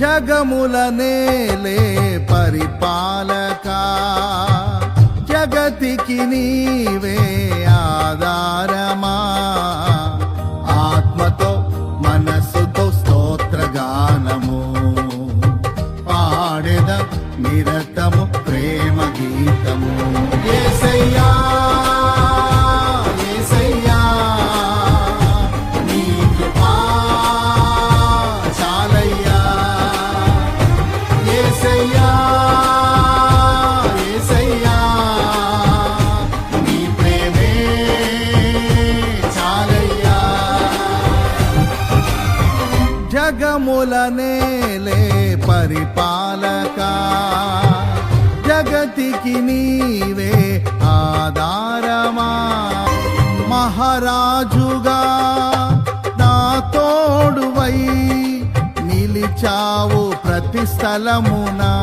జగముల నేలే పరిపాలక, జగతికి నీవే ఆధారమా. ఆత్మతో మనస్సుతో స్తోత్రగానము పాడెద నిరతము ప్రేమ గీతము. యేసయ్యా యేసయ్యా నీ కృపా చాలయ్యా. యేసయ్యా యేసయ్యా నీ ప్రేమే చాలయ్యా. జగముల నేలే పరిపాలక, జగతికి నీవే ఆధారమా. మహారాజుగా నా తోడువై నిలిచావు ప్రతి స్థలమునా.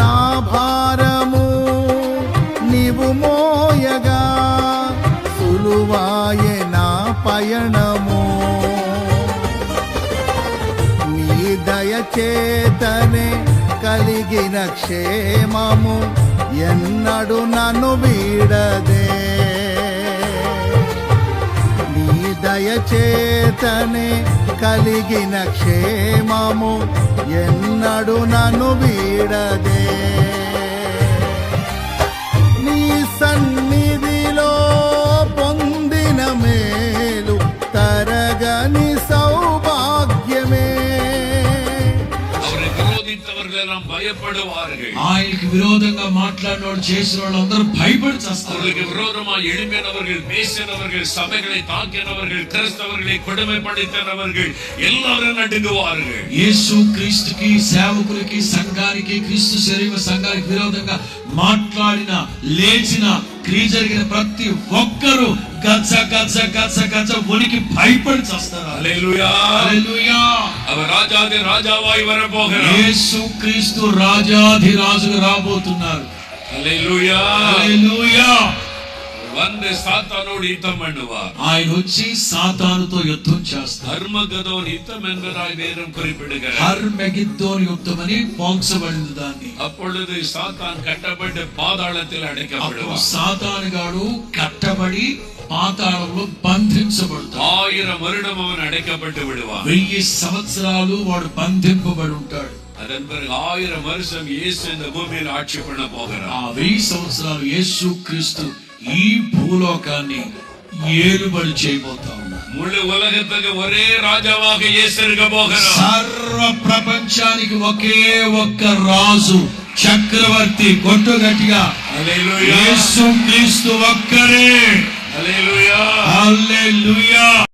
నా భారము నీవు మోయగా సులువాయే నా పయనము. నీ దయచేతనే కలిగిన క్షేమము ఎన్నడు నన్ను వీడదే. నీ దయచేతనే కలిగిన క్షేమము ఎన్నడు నన్ను వీడదే. నీ సన్నిధిలో పొందిన మేలు తరగని సౌభాగ్యమే. ఆయనకి విరోధంగా మాట్లాడినోడు చేసిన వాళ్ళందరూ భయపడి చేస్తారు. அவர்களுக்கு விரோதமா எழும்பினவர்கள், பேசினவர்கள், சபைகளை தாக்கினவர்கள், கிறிஸ்தவர்களை கொடுமைப்படுத்தினவர்கள் எல்லாரும் நடுங்குவார்கள். యేసు క్రీస్తుకి, సేవకులకి, సంఘానికి, క్రీస్తు శరీర సంఘానికి విరోధంగా మాట్లాడిన, లేచిన, క్రియ జరిగిన ప్రతి ఒక్కరూ గచ్చ గచ్చ గచ్చ గచ్చ వణికి భయపడి చేస్తారు. హల్లెలూయా హల్లెలూయా. அவர் ராஜாதி ராஜாவாய் வரப்போகிறார். యేసు క్రీస్తు రాజాధి రాజుగా రాబోతున్నారు. హల్లెలూయా హల్లెలూయా. வந்து சாத்தானோடு யுத்தம் பண்ணுவார். ఆయన వచ్చి సాతానుతో యుద్ధం చేస్తారు. హర్మగదోన్ యుద్ధం என்பதாய் வேதம் குறிப்பிடுகிறார். హర్మగిద్దోన్ యుద్ధం అని పోల్చబడింది దాన్ని. அப்பொழுது சாத்தான் கட்டப்பட்டு பாதாளத்தில் அடைக்கப்படுவார். సాతానుగాడు కట్టబడి పాతాళంలో బంధించబడతాడు. 1000 வருடம் அவன் அடைக்கப்பட்டு விடுவான். 1000 సంవత్సరాలు వాడు బంధింపబడి ఉంటాడు. அதன் பிறகு 1000 வருஷம் இயேசு இந்த பூமியில் ஆட்சி பண்ண போகிறார். ఆ 1000 సంవత్సరాలు యేసు క్రీస్తు ఈ భూలోకాన్ని ఏలుబడి చేయబోతా ఉన్నాడు. முழு உலகத்துக்கு ஒரே ராஜாவாக இயேசு இருக்க போகிறார். సర్వ ప్రపంచానికి ఒకే ఒక్క రాజు, చక్రవర్తి. కొట్టు గట్టిగా హల్లెలూయా. యేసు క్రీస్తు ఒక్కరే. హల్లెలూయా హల్లెలూయా.